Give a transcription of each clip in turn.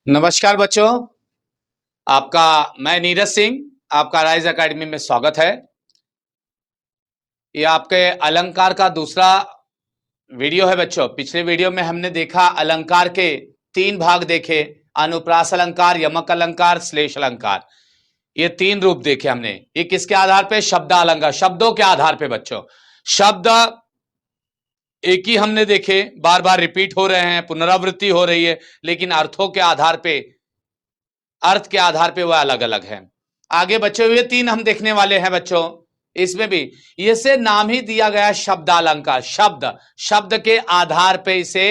नमस्कार बच्चों, आपका मैं नीरज सिंह आपका राइज एकेडमी में स्वागत है। ये आपके अलंकार का दूसरा वीडियो है बच्चों। पिछले वीडियो में हमने देखा अलंकार के तीन भाग देखे, अनुप्रास अलंकार, यमक अलंकार, श्लेष अलंकार। ये तीन रूप देखे हमने। ये किसके आधार पे? शब्दालंकार, शब्दों के आधार पे बच्चों। शब्द एक ही हमने देखे, बार बार रिपीट हो रहे हैं, पुनरावृत्ति हो रही है, लेकिन अर्थों के आधार पे, अर्थ के आधार पे वह अलग अलग है। आगे बच्चों ये तीन हम देखने वाले हैं बच्चों। इसमें भी इसे नाम ही दिया गया शब्दालंकार। शब्द शब्द के आधार पे इसे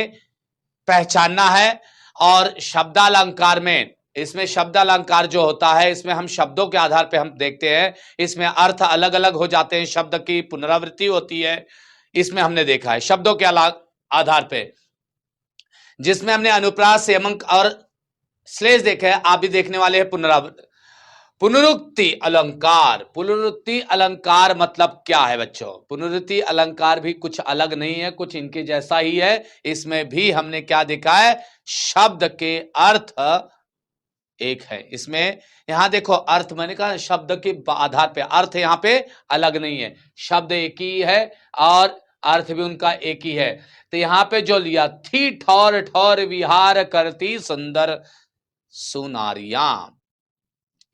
पहचानना है। और शब्दालंकार में, इसमें शब्दालंकार जो होता है, इसमें हम शब्दों के आधार पे हम देखते हैं, इसमें अर्थ अलग अलग हो जाते हैं, शब्द की पुनरावृत्ति होती है। इसमें हमने देखा है शब्दों के आधार पे, जिसमें हमने अनुप्रास, यमक और श्लेष देखा है। आप भी देखने वाले हैं पुनरुक्ति अलंकार। पुनरुक्ति अलंकार मतलब क्या है बच्चों? पुनरुक्ति अलंकार भी कुछ अलग नहीं है, कुछ इनके जैसा ही है। इसमें भी हमने क्या देखा है? शब्द के अर्थ एक है। इसमें यहां देखो, अर्थ मैंने कहा शब्द के आधार पे, अर्थ यहां पे अलग नहीं है, शब्द एक ही है और अर्थ भी उनका एक ही है। तो यहां पे जो लिया, थी ठौर ठौर विहार करती सुंदर सुनारियां,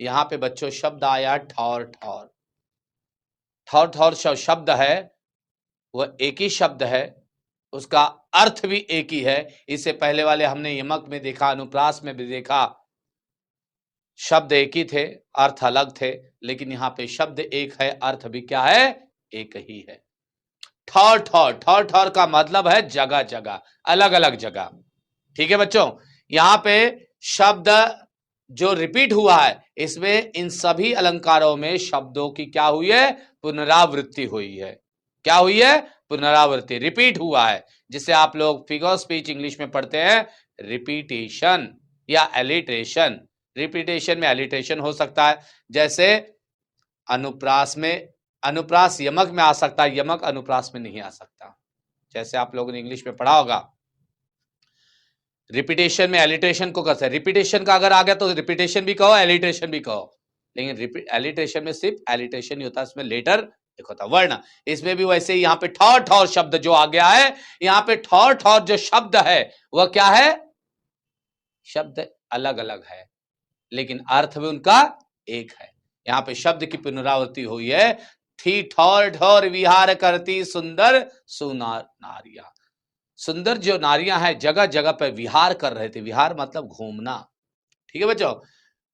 यहां पे बच्चों शब्द आया ठौर ठौर। ठौर ठौर शब्द है, वह एक ही शब्द है, उसका अर्थ भी एक ही है। इससे पहले वाले हमने यमक में देखा, अनुप्रास में भी देखा, शब्द एक ही थे, अर्थ अलग थे, लेकिन यहां पे शब्द एक है, अर्थ भी क्या है? एक ही है। ठौर ठौर, ठौर ठौर का मतलब है जगह जगह, अलग अलग जगह। ठीक है बच्चों, यहां पे शब्द जो रिपीट हुआ है, इसमें इन सभी अलंकारों में शब्दों की क्या हुई है? पुनरावृत्ति हुई है। क्या हुई है? पुनरावृत्ति, रिपीट हुआ है, जिसे आप लोग फिगर ऑफ स्पीच इंग्लिश में पढ़ते हैं रिपीटेशन या एलिट्रेशन। रिपीटेशन में एलिट्रेशन हो सकता है, जैसे अनुप्रास में, अनुप्रास यमक में आ सकता है, यमक अनुप्रास में नहीं आ सकता। जैसे आप लोगों ने इंग्लिश में पढ़ा होगा, रिपीटेशन में एलिट्रेशन को कैसे, रिपीटेशन का अगर आ गया तो रिपीटेशन भी कहो, एलिट्रेशन भी कहो, लेकिन एलिट्रेशन में सिर्फ एलिट्रेशन ही होता है, इसमें लेटर एक होता है, वर्ण। इसमें भी वैसे ही यहाँ पे ठौर ठौर शब्द जो आ गया है, यहाँ पे ठौर ठौर जो शब्द है वह क्या है? शब्द अलग अलग है, लेकिन अर्थ भी उनका एक है। यहाँ पे शब्द की पुनरावृत्ति हुई है, थी ठौर ठौर विहार करती सुंदर सुनार नारिया। सुंदर जो नारियां हैं जगह जगह पर विहार कर रहे थे, विहार मतलब घूमना। ठीक है बच्चों,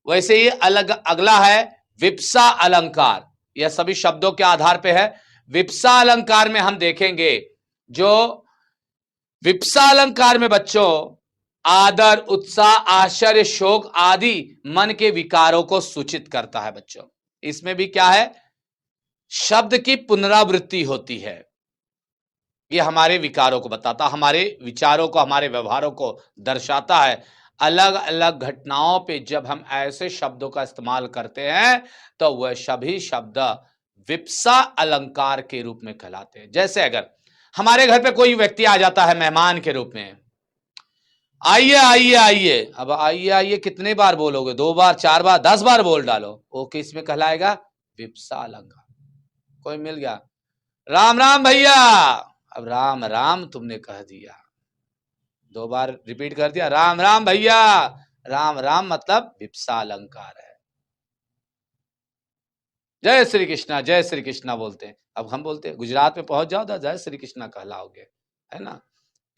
वैसे ही अलग अगला है विप्सा अलंकार। यह सभी शब्दों के आधार पे है। विप्सा अलंकार में हम देखेंगे, जो विप्सा अलंकार में बच्चों आदर, उत्साह, आश्चर्य, शोक आदि मन के विकारों को सूचित करता है बच्चों। इसमें भी क्या है? शब्द की पुनरावृत्ति होती है। ये हमारे विकारों को बताता, हमारे विचारों को, हमारे व्यवहारों को दर्शाता है। अलग अलग घटनाओं पे जब हम ऐसे शब्दों का इस्तेमाल करते हैं तो वह सभी शब्द विप्सा अलंकार के रूप में कहलाते हैं। जैसे अगर हमारे घर पे कोई व्यक्ति आ जाता है मेहमान के रूप में, आइए आइए आइए, अब आइए आइए कितने बार बोलोगे? 2 बार, 4 बार, 10 बार बोल डालो, वो किस में कहलाएगा? विप्सा अलंकार। कोई मिल गया, राम राम भैया, अब राम राम तुमने कह दिया, 2 बार रिपीट कर दिया, राम राम भैया। राम राम मतलब विप्सा अलंकार है। जय श्री कृष्णा, जय श्री कृष्णा बोलते हैं। अब हम बोलते हैं, गुजरात में पहुंच जाओ तो जय श्री कृष्णा कहलाओगे, है ना?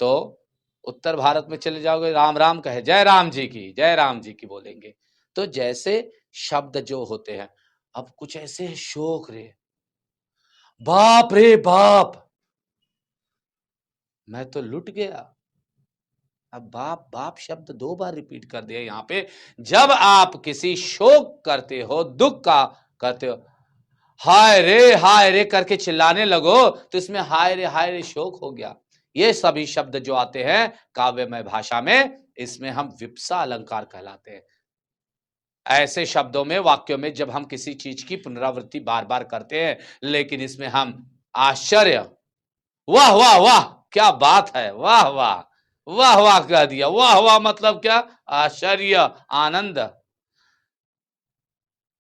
तो उत्तर भारत में चले जाओगे, राम राम कहे, जय राम जी की, जय राम जी की बोलेंगे। तो जैसे शब्द जो होते हैं, अब कुछ ऐसे शोक रे, बाप रे बाप, मैं तो लुट गया। अब बाप बाप शब्द 2 बार रिपीट कर दिया यहां पे। जब आप किसी शोक करते हो, दुख का करते हो, हाय रे करके चिल्लाने लगो, तो इसमें हाय रे शोक हो गया। ये सभी शब्द जो आते हैं काव्यमय भाषा में, इसमें हम विप्सा अलंकार कहलाते हैं। ऐसे शब्दों में, वाक्यों में जब हम किसी चीज की पुनरावृत्ति बार बार करते हैं, लेकिन इसमें हम आश्चर्य, वाह वाह वाह क्या बात है, वाह वाह वाह वाह कह दिया। वाह वाह मतलब क्या? आश्चर्य, आनंद।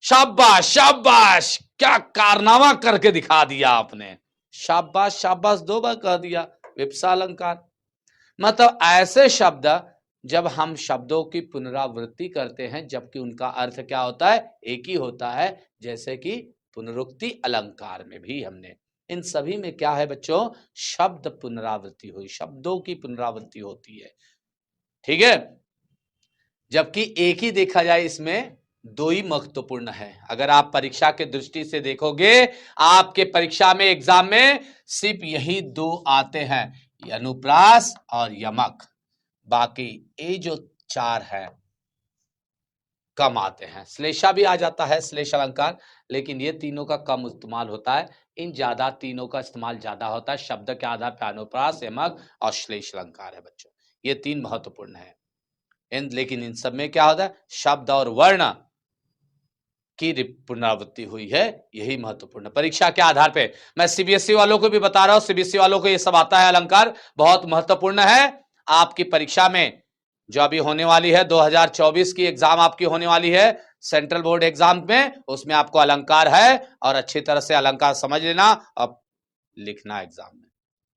शाबाश शाबाश, क्या कारनामा करके दिखा दिया आपने। शाबाश शाबाश 2 बार कह दिया। विप्सा अलंकार मतलब ऐसे शब्द जब हम शब्दों की पुनरावृत्ति करते हैं जबकि उनका अर्थ क्या होता है? एक ही होता है। जैसे कि पुनरुक्ति अलंकार में भी हमने इन सभी में क्या है बच्चों? शब्द पुनरावृत्ति हुई, शब्दों की पुनरावृत्ति होती है। ठीक है, जबकि एक ही देखा जाए इसमें 2 ही महत्वपूर्ण है। अगर आप परीक्षा के दृष्टि से देखोगे, आपके परीक्षा में एग्जाम में सिर्फ यही 2 आते हैं, अनुप्रास और यमक। बाकी ये जो 4 है कम आते हैं। श्लेषा भी आ जाता है, श्लेष अलंकार, लेकिन ये तीनों का कम इस्तेमाल होता है। इन ज्यादा तीनों का इस्तेमाल ज्यादा होता है। शब्द के आधार पर अनुप्रास, यमक और श्लेष अलंकार है बच्चों। ये 3 महत्वपूर्ण है। लेकिन इन सब में क्या होता है? शब्द और वर्ण की पुनरावृत्ति हुई है, यही महत्वपूर्ण। परीक्षा के आधार पे मैं सीबीएसई वालों को भी बता रहा हूं, सीबीएसई वालों को ये सब आता है अलंकार, बहुत महत्वपूर्ण है। आपकी परीक्षा में जो अभी होने वाली है 2024 की एग्जाम आपकी होने वाली है, सेंट्रल बोर्ड एग्जाम में, उसमें आपको अलंकार है और अच्छी तरह से अलंकार समझ लेना और लिखना एग्जाम में।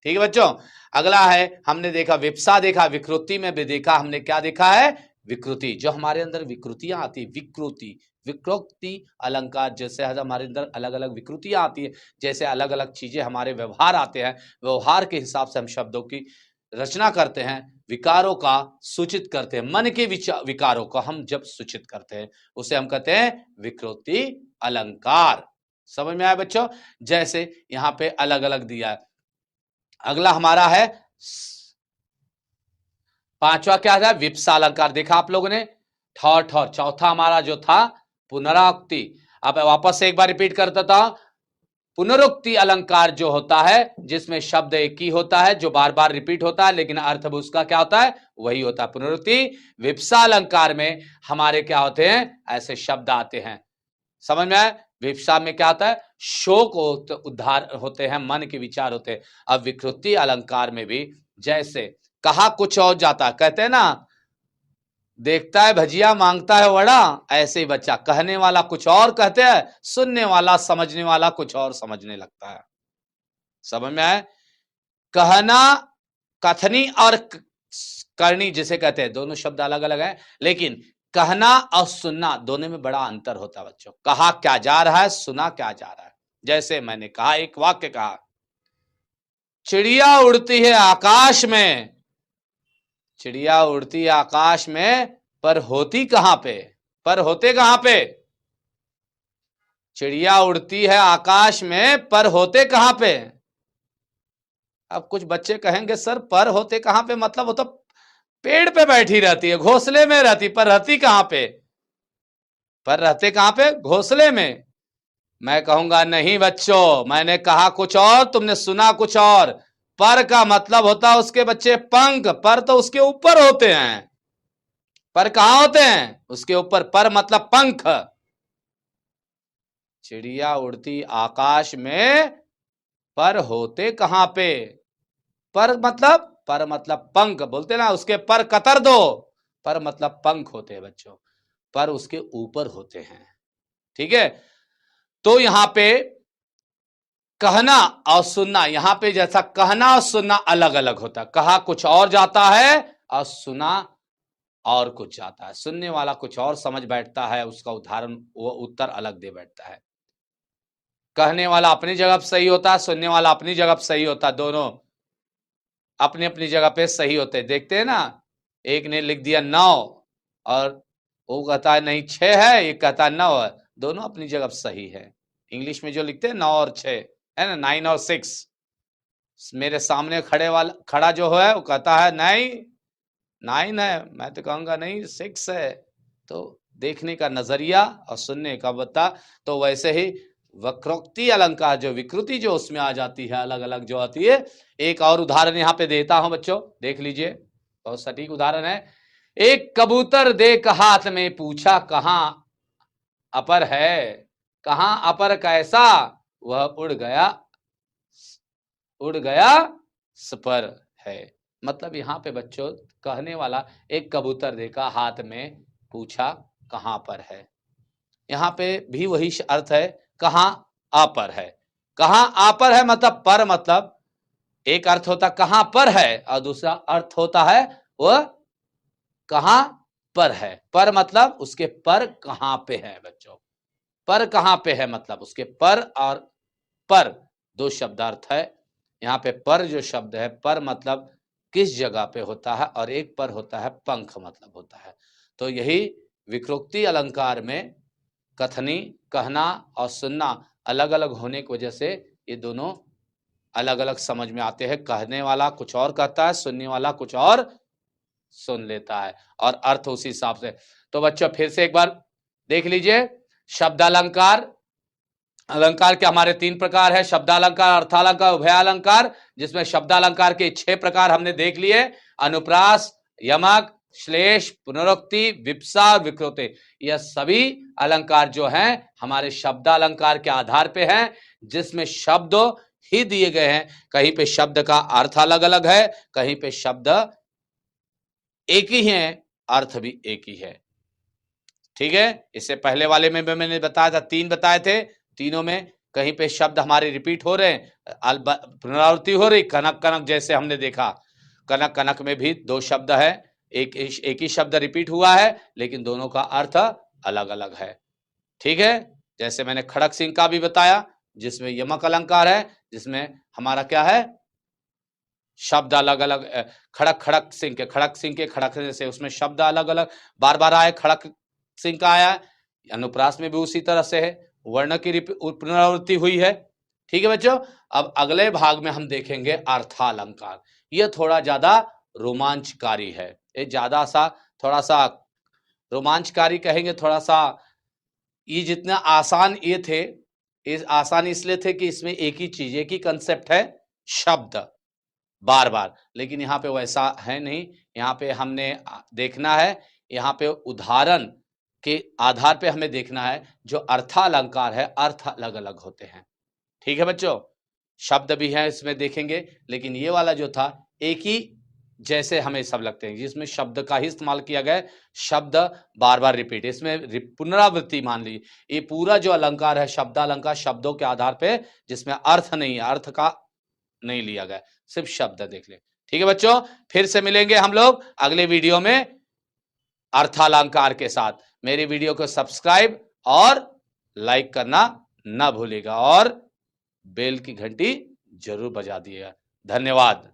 ठीक है बच्चों, अगला है हमने देखा विप्सा, देखा विकृति में भी देखा हमने, क्या देखा है? विकृति। जो हमारे अंदर विकृतियां आती है, विकृति विकृति अलंकार, जैसे हमारे अंदर अलग अलग विकृतियां आती है, जैसे अलग अलग चीजें हमारे व्यवहार आते हैं, व्यवहार के हिसाब से हम शब्दों की रचना करते हैं, विकारों का सूचित करते हैं, मन के विकारों को हम जब सूचित करते हैं उसे हम कहते हैं विकृति अलंकार। समझ में आया बच्चों? जैसे यहां पे अलग अलग दिया है। अगला हमारा है 5वां, क्या था? विप्सा अलंकार। देखा आप लोगों ने, ठौर ठौर। चौथा हमारा जो था पुनरावृत्ति। अब वापस से एक बार रिपीट कर देता हूं। पुनरुक्ति अलंकार जो होता है जिसमें शब्द एक ही होता है, जो बार बार रिपीट होता है, लेकिन अर्थ उसका क्या होता है? वही होता है, पुनरुक्ति। विप्सा अलंकार में हमारे क्या होते हैं? ऐसे शब्द आते हैं। समझ में आया? विप्सा में क्या आता है? शोक उद्धार होते हैं, मन के विचार होते हैं। अब विकृति अलंकार में भी जैसे कहा कुछ और जाता, कहते हैं ना, देखता है भजिया मांगता है वड़ा, ऐसे ही बच्चा कहने वाला कुछ और कहते हैं, सुनने वाला समझने वाला कुछ और समझने लगता है। समझ में आए? कहना, कथनी और करनी जिसे कहते हैं, दोनों शब्द अलग अलग है, लेकिन कहना और सुनना दोनों में बड़ा अंतर होता है बच्चों। कहा क्या जा रहा है, सुना क्या जा रहा है। जैसे मैंने कहा, एक वाक्य कहा, चिड़िया उड़ती है आकाश में, चिड़िया उड़ती है आकाश में, पर होती कहां पे? पर होते कहां पे? चिड़िया उड़ती है आकाश में, पर होते कहां पे? अब कुछ बच्चे कहेंगे सर पर होते कहां पे मतलब वो तो पेड़ पे बैठी रहती है, घोंसले में रहती, पर रहती कहां पे? पर रहते कहां पे? घोंसले में। मैं कहूंगा नहीं बच्चों, मैंने कहा कुछ और, तुमने सुना कुछ और। पर का मतलब होता है उसके बच्चे पंख, पर तो उसके ऊपर होते हैं। पर कहां होते हैं? उसके ऊपर। पर मतलब पंख। चिड़िया उड़ती आकाश में, पर होते कहां पे? पर मतलब पंख, बोलते ना उसके पर कतर दो। पर मतलब पंख होते हैं बच्चों, पर उसके ऊपर होते हैं। ठीक है, तो यहां पे कहना और सुनना, यहां पे जैसा कहना और सुनना अलग अलग होता है। कहा कुछ और जाता है और सुना और कुछ जाता है। सुनने वाला कुछ और समझ बैठता है, उसका उदाहरण वो उत्तर अलग दे बैठता है। कहने वाला अपनी जगह पे सही होता है, सुनने वाला अपनी जगह पे सही होता है, दोनों अपनी अपनी जगह पे सही होते हैं। देखते हैं ना, एक ने लिख दिया 9 और वो कहता है नहीं 6 है, एक कहता है 9 है, दोनों अपनी जगह पे सही है। इंग्लिश में जो लिखते हैं 9 और 6 है ना, 9 और 6। मेरे सामने खड़ा जो है वो कहता है नहीं 9 है, मैं तो कहूंगा नहीं 6 है। तो देखने का नजरिया और सुनने का बता। तो वैसे ही वक्रोक्ति अलंकार, जो विकृति जो उसमें आ जाती है, अलग अलग जो आती है। एक और उदाहरण यहाँ पे देता हूं बच्चों, देख लीजिए, बहुत सटीक उदाहरण है। एक कबूतर देख हाथ में, पूछा कहां अपर है, कहां अपर कैसा, वह उड़ गया सपर है। मतलब यहाँ पे बच्चों कहने वाला एक कबूतर देखा, हाथ में पूछा कहां पर है। यहाँ पे भी वही अर्थ है, कहां आ पर है। कहां आ पर है मतलब पर, मतलब एक अर्थ होता कहां पर है और दूसरा अर्थ होता है वह कहां पर है। पर मतलब उसके पर कहां पे है बच्चों, पर कहां पे है मतलब उसके पर और पर दो शब्दार्थ है। यहाँ पे पर जो शब्द है, पर मतलब किस जगह पे होता है, और एक पर होता है पंख मतलब होता है। तो यही विकृति अलंकार में कथनी, कहना और सुनना अलग अलग होने की वजह से ये दोनों अलग अलग समझ में आते हैं। कहने वाला कुछ और कहता है, सुनने वाला कुछ और सुन लेता है, और अर्थ उसी हिसाब से। तो बच्चों फिर से एक बार देख लीजिए, शब्दालंकार। अलंकार के हमारे तीन प्रकार है, शब्दालंकार, अर्थालंकार, उभयालंकार, जिसमें शब्दालंकार के 6 प्रकार हमने देख लिए। अनुप्रास, यमक, श्लेष, पुनरुक्ति, विप्सा और विकृति। यह सभी अलंकार जो हैं हमारे शब्दालंकार के आधार पे हैं, जिसमें शब्द ही दिए गए हैं। कहीं पे शब्द का अर्थ अलग अलग है, कहीं पे शब्द एक ही है, अर्थ भी एक ही है। ठीक है, इससे पहले वाले में भी मैंने बताया था, 3 बताए थे। तीनों में कहीं पे शब्द हमारे रिपीट हो रहे हैं, पुनरावृत्ति हो रही। कनक कनक जैसे हमने देखा, कनक कनक में भी 2 शब्द है, एक ही शब्द रिपीट हुआ है, लेकिन दोनों का अर्थ अलग अलग है। ठीक है, जैसे मैंने खड़क सिंह का भी बताया, जिसमें यमक अलंकार है, जिसमें हमारा क्या है, शब्द अलग अलग। खड़क खड़क सिंह के खड़क से उसमें शब्द अलग अलग बार बार आए, खड़क सिंह का आया। अनुप्रास में भी उसी तरह से है, वर्ण की पुनरावृत्ति हुई है। ठीक है बच्चों, अब अगले भाग में हम देखेंगे अर्थालंकार। यह थोड़ा ज्यादा रोमांचकारी है, ये ज्यादा सा थोड़ा सा रोमांचकारी कहेंगे, थोड़ा सा ये जितना आसान ये थे, इस आसान इसलिए थे कि इसमें एक ही चीज, एक ही कंसेप्ट है, शब्द बार बार। लेकिन यहाँ पे वैसा है नहीं, यहाँ पे हमने देखना है, यहाँ पे उदाहरण के आधार पे हमें देखना है। जो अर्थालंकार है, अर्थ अलग अलग होते हैं। ठीक है बच्चों, शब्द भी है इसमें देखेंगे, लेकिन ये वाला जो था एक ही जैसे हमें सब लगते हैं, जिसमें शब्द का ही इस्तेमाल किया गया, शब्द बार बार रिपीट, इसमें पुनरावृत्ति मान लीजिए। ये पूरा जो अलंकार है शब्दालंकार, शब्दों के आधार पे, जिसमें अर्थ नहीं है, अर्थ का नहीं लिया गया, सिर्फ शब्द देख ले। ठीक है बच्चों, फिर से मिलेंगे हम लोग अगले वीडियो में अर्थालंकार के साथ। मेरी वीडियो को सब्सक्राइब और लाइक करना ना भूलिएगा, और बेल की घंटी जरूर बजा दिएगा। धन्यवाद।